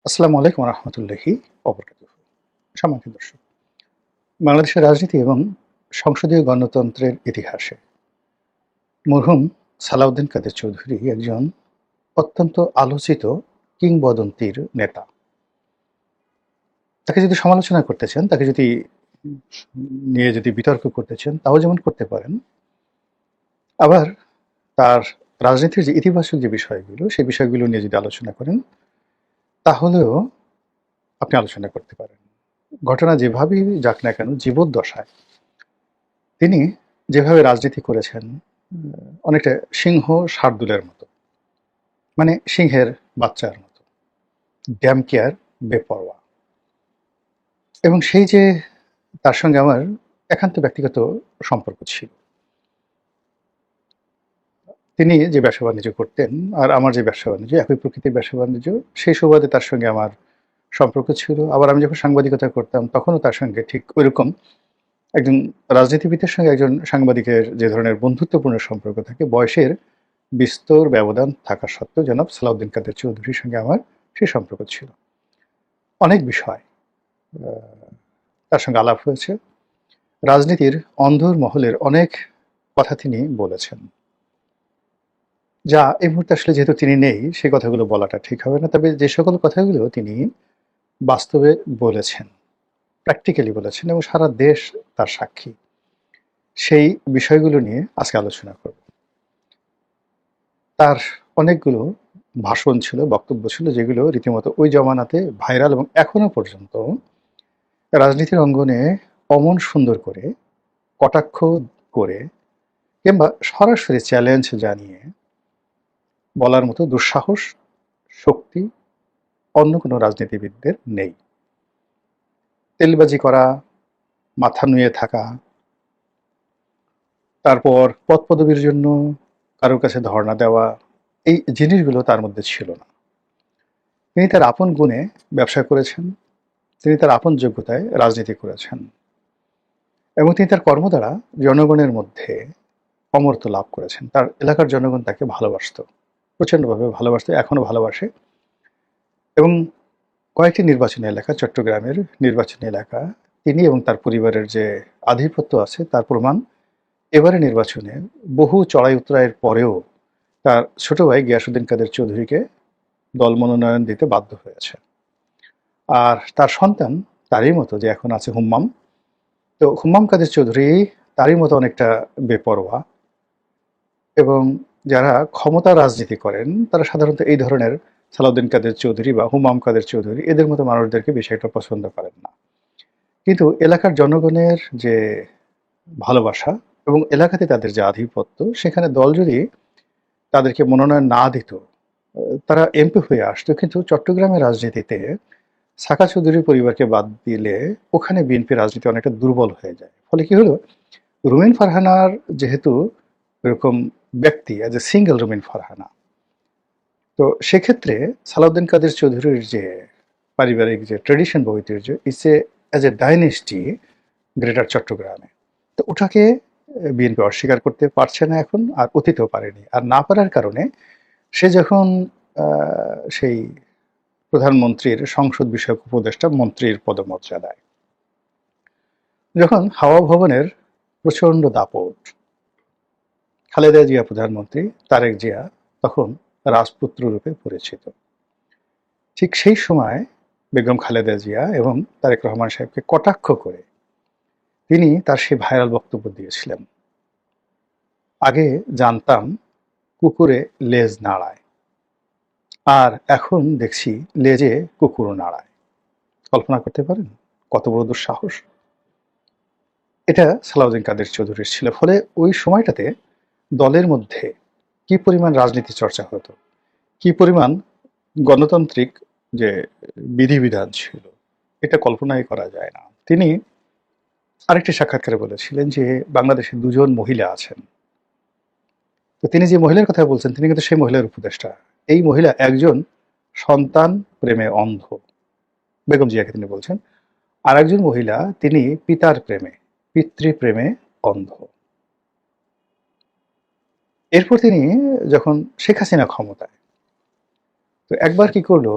আসসালামু আলাইকুম রহমতুল্লাহি ওবরাকাতুহু। সম্মানিত দর্শক, বাংলাদেশের রাজনীতি এবং সংসদীয় গণতন্ত্রের ইতিহাসে মরহুম সালাউদ্দিন কাদের চৌধুরী একজন অত্যন্ত আলোচিত কিংবদন্তির নেতা। তাকে যদি সমালোচনা করতে চান, তাকে যদি নিয়ে যদি বিতর্ক করতে চান, তাও যেমন করতে পারেন। আবার তার রাজনীতির যে ইতিবাচক যে বিষয়গুলো, সেই বিষয়গুলো নিয়ে যদি আলোচনা করেন, তাহলেও আপনি আলোচনা করতে পারেন। ঘটনা যেভাবেই যাক না কেন, জীবদ্দশায় তিনি যেভাবে রাজনীতি করেছেন, অনেকটা সিংহ শার্দুলের মতো, মানে সিংহের বাচ্চার মতো, ড্যাম কেয়ার, বেপরোয়া। এবং সেই যে তার সঙ্গে আমার একান্ত ব্যক্তিগত সম্পর্ক ছিল। তিনি যে ব্যবসা বাণিজ্য করতেন আর আমার যে ব্যবসা বাণিজ্য, একই প্রকৃতির ব্যবসা বাণিজ্য, সেই সুবাদে তার সঙ্গে আমার সম্পর্ক ছিল। আবার আমি যখন সাংবাদিকতা করতাম, তখনও তার সঙ্গে ঠিক ওইরকম একজন রাজনীতিবিদের সঙ্গে একজন সাংবাদিকের যে ধরনের বন্ধুত্বপূর্ণ সম্পর্ক থাকে, বয়সের বিস্তর ব্যবধান থাকা সত্ত্বেও জনাব সালাউদ্দিন কাদের চৌধুরীর সঙ্গে আমার সেই সম্পর্ক ছিল। অনেক বিষয় তার সঙ্গে আলাপ হয়েছে। রাজনীতির অন্ধর মহলের অনেক কথা তিনি বলেছেন, যা এই মুহূর্তে আসলে যেহেতু তিনি নেই, সেই কথাগুলো বলাটা ঠিক হবে না। তবে যে সকল কথাগুলো তিনি বাস্তবে বলেছেন, প্র্যাকটিক্যালি বলেছেন এবং সারা দেশ তার সাক্ষী, সেই বিষয়গুলো নিয়ে আজকে আলোচনা করব। তার অনেকগুলো ভাষণ ছিল, বক্তব্য ছিল, যেগুলো রীতিমতো ওই জমানাতে ভাইরাল এবং এখনো পর্যন্ত রাজনীতির অঙ্গনে অমন সুন্দর করে কটাক্ষ করে কিংবা সরাসরি চ্যালেঞ্জ জানিয়ে বলার মতো দুঃসাহস, শক্তি অন্য কোনো রাজনীতিবিদদের নেই। তেলবাজি করা, মাথা নুয়ে থাকা, তারপর পদ পদবীর জন্য কারোর কাছে ধর্ণা দেওয়া, এই জিনিসগুলো তার মধ্যে ছিল না। তিনি তার আপন গুণে ব্যবসা করেছেন, তিনি তার আপন যোগ্যতায় রাজনীতি করেছেন এবং তিনি তার কর্ম দ্বারা জনগণের মধ্যে অমরত্ব লাভ করেছেন। তার এলাকার জনগণ তাকে ভালোবাসত, প্রচণ্ডভাবে ভালোবাসত, এখনো ভালোবাসে। এবং কয়েকটি নির্বাচনী এলাকা, চট্টগ্রামের নির্বাচনী এলাকা, তিনি এবং তার পরিবারের যে আধিপত্য আছে তার প্রমাণ এবারে নির্বাচনে বহু চড়াই উতরাইয়ের পরেও তার ছোট ভাই গিয়াসউদ্দিন কাদের চৌধুরীকে দল মনোনয়ন দিতে বাধ্য হয়েছে। আর তার সন্তান তারই মতো যে এখন আছে হুম্মাম, তো হুম্মাম কাদের চৌধুরী তারই মতো অনেকটা বেপরোয়া। এবং যারা ক্ষমতা রাজনীতি করেন তারা সাধারণত এই ধরনের সালাউদ্দিন কাদের চৌধুরী বা হুমাম কাদের চৌধুরী এদের মতো মানুষদেরকে বেশি একটা পছন্দ করেন না। কিন্তু এলাকার জনগণের যে ভালোবাসা এবং এলাকাতে তাদের যে আধিপত্য, সেখানে দল যদি তাদেরকে মনোনয়ন না দিত, তারা এমপি হয়ে আসতো, কিন্তু চট্টগ্রামের রাজনীতিতে সাকা চৌধুরীর পরিবারকে বাদ দিলে ওখানে বিএনপি রাজনীতি অনেকটা দুর্বল হয়ে যায়। ফলে কি হলো, রুমিন ফারহানার যেহেতু এরকম ব্যক্তি, অ্যাজ এ সিঙ্গেল রুমিন ফারহানা, তো সেক্ষেত্রে সালাউদ্দিন কাদের চৌধুরীর যে পারিবারিক যে ট্রেডিশন বা ঐতিহ্য, it's a as a dynasty greater চট্টগ্রামে, তো ওটাকে বিএনপি অস্বীকার করতে পারছে না এখন, আর অতীতেও পারেনি। আর না পারার কারণে সে যখন সেই প্রধানমন্ত্রীর সংসদ বিষয়ক উপদেষ্টা মন্ত্রীর পদমর্যাদায়, যখন হাওয়া ভবনের প্রচণ্ড দাপট, খালেদা জিয়া প্রধানমন্ত্রী, তারেক জিয়া তখন রাজপুত্র রূপে পরিচিত, ঠিক সেই সময় বেগম খালেদা জিয়া এবং তারেক রহমান সাহেবকে কটাক্ষ করে তিনি তার সেই ভাইরাল বক্তব্য দিয়েছিলেন, আগে জানতাম কুকুরে লেজ নাড়ায়, আর এখন দেখছি লেজে কুকুরও নাড়ায়। কল্পনা করতে পারেন কত বড় দুঃসাহস? এটা সালাউদ্দিন কাদের চৌধুরীর ছিল। ফলে ওই সময়টাতে দলের মধ্যে কি পরিমাণ রাজনীতি চর্চা হতো, কি পরিমাণ গণতান্ত্রিক যে বিধিবিধান ছিল, এটা কল্পনাই করা যায় না। তিনি আরেকটি সাক্ষাৎকারে বলেছিলেন যে বাংলাদেশে দুজন মহিলা আছেন, তো তিনি যে মহিলার কথা বলছেন তিনি কিন্তু সেই মহিলার উপদেষ্টা। এই মহিলা একজন সন্তান প্রেমে অন্ধ, বেগম জিয়াকে তিনি বলছেন। আর একজন মহিলা তিনি পিতার প্রেমে, পিতৃপ্রেমে অন্ধ। এরপর তিনি যখন শেখ হাসিনা ক্ষমতায়, তো একবার কি করলো,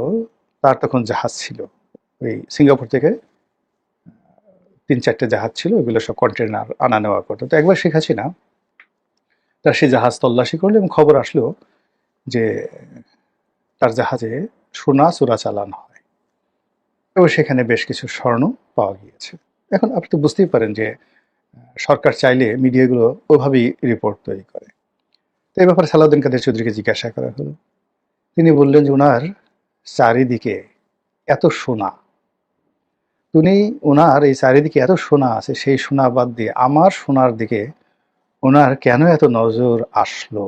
তার তখন জাহাজ ছিল, ওই সিঙ্গাপুর থেকে 3-4টে জাহাজ ছিল, ওইগুলো সব কন্টেনার আনা নেওয়া করতো। তো একবার শেখ হাসিনা তার সেই জাহাজ তল্লাশি করলো এবং খবর আসলো যে তার জাহাজে সোনা চোরাচালান হয় এবং সেখানে বেশ কিছু স্বর্ণ পাওয়া গিয়েছে। এখন আপনি তো বুঝতেই পারেন যে সরকার চাইলে মিডিয়াগুলো ওভাবেই রিপোর্ট তৈরি করে। তো এই ব্যাপারে সালাউদ্দিন কাদের চৌধুরীকে জিজ্ঞাসা করা হলো। তিনি বললেন যে ওনার চারিদিকে এত সোনা, তিনি ওনার এই চারিদিকে এত সোনা আছে, সেই সোনা বাদ দিয়ে আমার সোনার দিকে ওনার কেন এত নজর আসলো,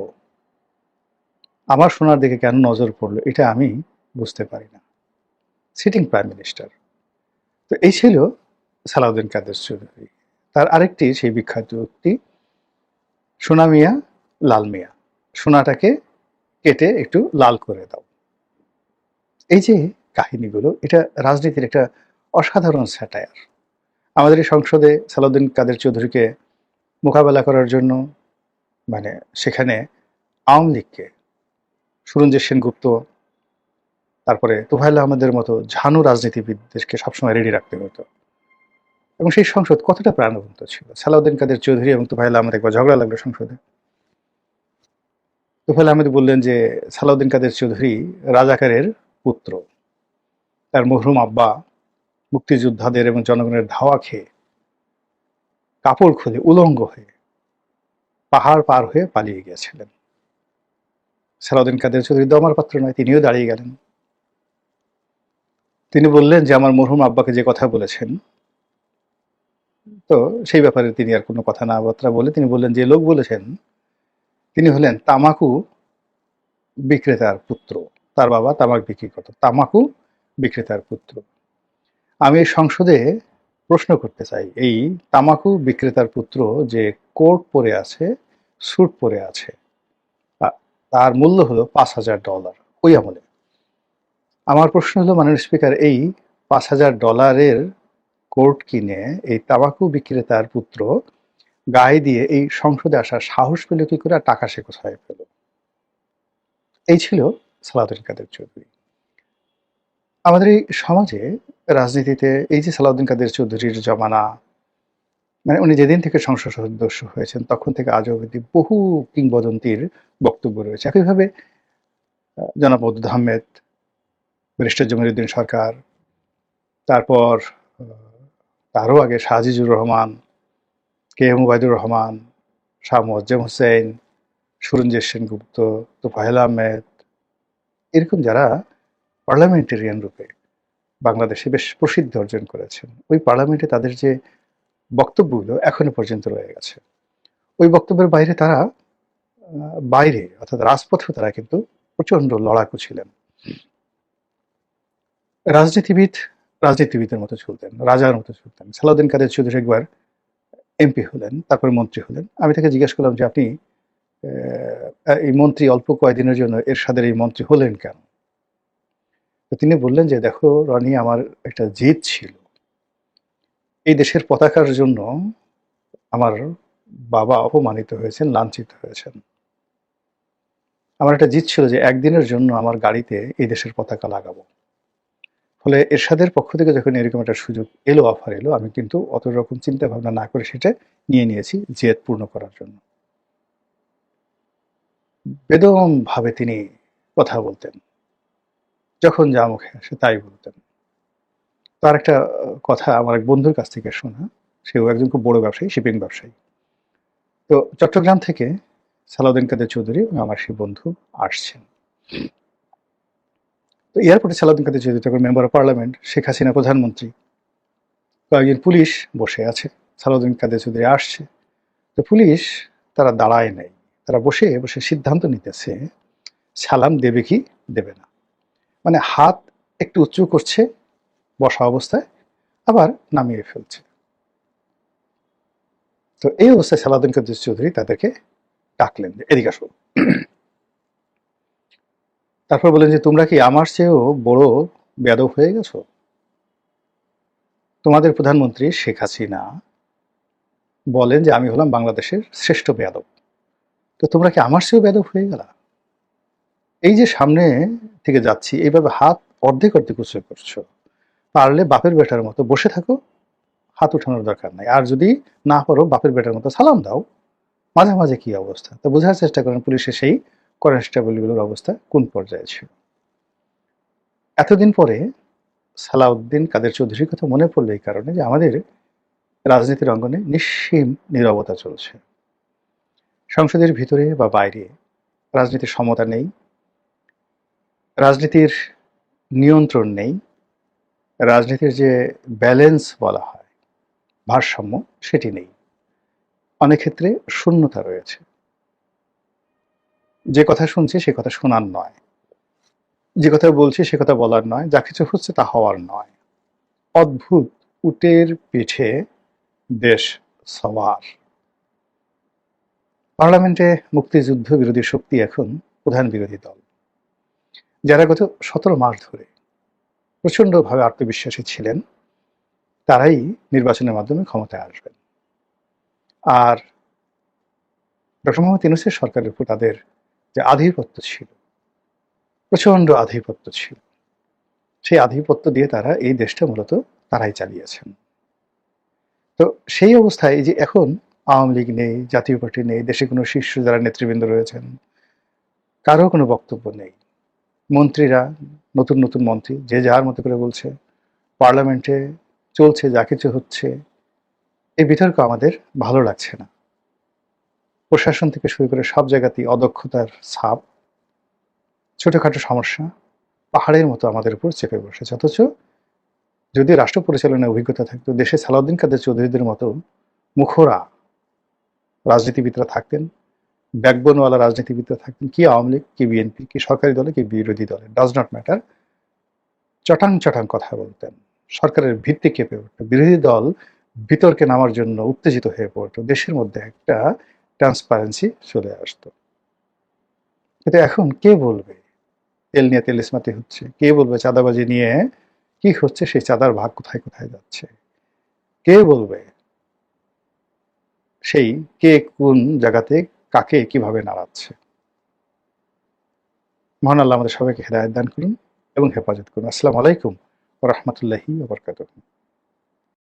আমার সোনার দিকে কেন নজর পড়লো, এটা আমি বুঝতে পারি না। Sitting prime minister. তো এই ছিল সালাউদ্দিন কাদের চৌধুরী। তার আরেকটি সেই বিখ্যাত উক্তি, সোনা মিয়া লাল মিয়া, সোনাটাকে কেটে একটু লাল করে দাও। এই যে কাহিনীগুলো, এটা রাজনীতির একটা অসাধারণ স্যাটায়ার। আমাদের এই সংসদে সালাউদ্দিন কাদের চৌধুরীকে মোকাবেলা করার জন্য মানে সেখানে আওয়ামী লীগকে, সুরঞ্জিত সেনগুপ্ত, তারপরে তোফায়েল আহমেদের মতো ঝানু রাজনীতিবিদদেরকে সবসময় রেডি রাখতে হতো। এবং সেই সংসদ কতটা প্রাণবন্ত ছিল। সালাউদ্দিন কাদের চৌধুরী এবং তোফায়েল আহমেদ একবার ঝগড়া লাগলো সংসদে। তোফায়েল আহমেদ বললেন যে সালাউদ্দিন কাদের চৌধুরী রাজাকারের পুত্র, তার মরহুম আব্বা মুক্তিযোদ্ধাদের এবং জনগণের ধাওয়া খেয়ে কাপড় খুলে উলঙ্গ হয়ে পাহাড় পার হয়ে পালিয়ে গিয়েছিলেন। সালাউদ্দিন কাদের চৌধুরী দমার পাত্র নয়, তিনিও দাঁড়িয়ে গেলেন। তিনি বললেন যে আমার মরহুম আব্বাকে যে কথা বলেছেন, তো সেই ব্যাপারে তিনি আর কোনো কথা না বার্তা বলে তিনি বললেন যে লোক বলেছেন তিনি হলেন তামাকু বিক্রেতার পুত্র, তার বাবা তামাক বিক্রি করত, তামাকু বিক্রেতার পুত্র। আমি এই সংসদে প্রশ্ন করতে চাই, এই তামাকু বিক্রেতার পুত্র যে কোট পরে আছে, স্যুট পরে আছে, তার মূল্য হলো $5,000 ওই আমলে। আমার প্রশ্ন হলো মাননীয় স্পিকার, এই $5,000 কোট কিনে এই তামাকু বিক্রেতার পুত্র গায়ে দিয়ে এই সংসদে আসার সাহস পেল কি করে, আর টাকা সে কোথায় পেল? এই ছিল সালাউদ্দিন কাদের চৌধুরী। আমাদের এই সমাজে রাজনীতিতে এই যে সালাউদ্দিন কাদের চৌধুরীর জমানা, মানে উনি যেদিন থেকে সংসদ সদস্য হয়েছেন তখন থেকে আজ অবধি বহু কিংবদন্তির বক্তব্য রয়েছে। একইভাবে জনাব মওদুদ আহমেদ, ব্যারিস্টার জমিরুদ্দিন সরকার, তারপর তারও আগে শাহ আজিজুর রহমান, কে এম ওবায়দুর রহমান, শাহ মোয়াজ্জেম হোসেন, সুরঞ্জিত সেনগুপ্ত, তোফায়েল আহমেদ, এরকম যারা পার্লামেন্টেরিয়ান রূপে বাংলাদেশে বেশ প্রসিদ্ধি অর্জন করেছেন, ওই পার্লামেন্টে তাদের যে বক্তব্যগুলো এখনো পর্যন্ত রয়ে গেছে। ওই বক্তব্যের বাইরে তারা বাইরে অর্থাৎ রাজপথে তারা কিন্তু প্রচন্ড লড়াকু ছিলেন। রাজনীতিবিদের মতো চলতেন, রাজার মতো চলতেন। সালাউদ্দিন কাদের চৌধুরী একবার এমপি হলেন, তারপরে মন্ত্রী হলেন। আমি তাকে জিজ্ঞেস করলাম যে আপনি এই মন্ত্রী অল্প কয়েকদিনের জন্য এরশাদের এই মন্ত্রী হলেন কেন? তো তিনি বললেন যে দেখো রনি, আমার একটা জেদ ছিল, এই দেশের পতাকার জন্য আমার বাবা অপমানিত হয়েছেন, লাঞ্ছিত হয়েছেন। আমার একটা জিদ ছিল যে একদিনের জন্য আমার গাড়িতে এই দেশের পতাকা লাগাবো। ফলে এরশাদের পক্ষ থেকে যখন এরকম একটা সুযোগ এলো, অফার এলো, আমি কিন্তু অত রকম চিন্তা ভাবনা না করে সেটা নিয়ে নিয়েছি জেদ পূর্ণ করার জন্য। বেদম ভাবে তিনি কথা বলতেন, যখন যা মুখে আসে তাই বলতেন। তার একটা কথা আমার এক বন্ধুর কাছ থেকে শোনা, সেও একজন খুব বড় ব্যবসায়ী, শিপিং ব্যবসায়ী। তো চট্টগ্রাম থেকে সালাউদ্দিন কাদের চৌধুরী এবং আমার সেই বন্ধু আসছেন। তো এয়ারপোর্টে সালাউদ্দিন কাদের চৌধুরী তখন member of parliament, Sheikh Hasina প্রধানমন্ত্রী, কয়েকজন পুলিশ বসে আছে, সালাউদ্দিন কাদের চৌধুরী আসছে। তো পুলিশ তারা দাঁড়ায় নাই, তারা বসে বসে সিদ্ধান্ত নিতেছে সালাম দেবে কি দেবে না। মানে হাত একটু উঁচু করছে বসা অবস্থায়, আবার নামিয়ে ফেলছে। তো এই অবস্থায় সালাউদ্দিন কাদের চৌধুরী তাদেরকে ডাকলেন যে এদিকে আসো। তারপর বললেন যে তোমরা কি আমার চেয়েও বড় বেয়াদব হয়ে গেছো? তোমাদের প্রধানমন্ত্রী শেখ হাসিনা বলেন যে আমি হলাম বাংলাদেশের শ্রেষ্ঠ বেয়াদব, তো তোমরা কি আমার চেয়েও বেয়াদব হয়ে গেলা? এই যে সামনে থেকে যাচ্ছি এইভাবে হাত অর্ধেক অর্ধেক উঁচু করছো। পারলে বাপের বেটার মতো বসে থাকো, হাত উঠানোর দরকার নাই। আর যদি না পারো বাপের বেটার মতো সালাম দাও। মাঝে মাঝে কি অবস্থা, তো বোঝার চেষ্টা করেন পুলিশের সেই কনস্টেবলগুলোর অবস্থা কোন পর্যায়ে ছিল। এতদিন পরে সালাউদ্দিন কাদের চৌধুরীর কথা মনে পড়লো এই কারণে যে আমাদের রাজনীতির অঙ্গনে নিঃসীম নীরবতা চলছে। সংসদের ভিতরে বা বাইরে রাজনীতির সমতা নেই, রাজনীতির নিয়ন্ত্রণ নেই, রাজনীতির যে ব্যালেন্স বলা হয়, ভারসাম্য, সেটি নেই। অনেক ক্ষেত্রে শূন্যতা রয়েছে। যে কথা শুনছি সে কথা শোনার নয়, যে কথা বলছি সে কথা বলার নয়, যা কিছু হচ্ছে তা হওয়ার নয়। অদ্ভুত উটের পিঠে দেশ সওয়ার। পার্লামেন্টে মুক্তিযুদ্ধ বিরোধী শক্তি এখন প্রধান বিরোধী দল, যারা গত 17 মাস ধরে প্রচণ্ডভাবে আত্মবিশ্বাসী ছিলেন তারাই নির্বাচনের মাধ্যমে ক্ষমতায় আসবেন। আর ডক্টর মোহাম্মদ ইউনূসের সরকারের উপর তাদের যে আধিপত্য ছিল, প্রচণ্ড আধিপত্য ছিল, সেই আধিপত্য দিয়ে তারা এই দেশটা মূলত তারাই চালিয়েছেন। তো সেই অবস্থায় এই যে এখন আওয়ামী লীগ নেই, জাতীয় পার্টি নেই, দেশে কোনো শীর্ষ যারা নেতৃবৃন্দ রয়েছেন কারো কোনো বক্তব্য নেই, মন্ত্রীরা নতুন নতুন মন্ত্রী যে যার মতো করে বলছে, পার্লামেন্টে চলছে যা কিছু হচ্ছে, এই বিতর্ক আমাদের ভালো লাগছে না। প্রশাসন থেকে শুরু করে সব জায়গাতেই অদক্ষতার ছাপ, ছোটখাটো সমস্যা পাহাড়ের মতো আমাদের উপর চেপে বসেছে। অথচ যদি রাষ্ট্র পরিচালনায় অভিজ্ঞতা থাকতো, দেশে সালাউদ্দিন কাদের চৌধুরীদের মতো মুখরা রাজনীতিবিদরা থাকতেন, ব্যাকবোনওয়ালা রাজনীতিবিদরা থাকতেন, কি আওয়ামী লীগ, কি বিএনপি, কি সরকারি দলে, কি বিরোধী দলে, ডাজ নট ম্যাটার, চটাং চটাং কথা বলতেন, সরকারের ভিত্তি কেঁপে উঠত, বিরোধী দল বিতর্কে নামার জন্য উত্তেজিত হয়ে পড়তো, দেশের মধ্যে একটা ট্রান্সপারেন্সি চলে আসতো। কিন্তু এখন কে বলবে তেল নিয়ে তেল ইসমাতি হচ্ছে, কে বলবে চাঁদাবাজি নিয়ে কি হচ্ছে, সেই চাঁদার ভাগ কোথায় কোথায় যাচ্ছে, কে বলবে সেই কে কোন জায়গাতে কাকে কিভাবে নাড়াচ্ছে। মহান আল্লাহ আমাদের সবাইকে হেদায়েত দান করুন এবং হেফাজত করুন। আসসালামু আলাইকুম ওয়া রাহমাতুল্লাহি ওয়া বারাকাতুহু।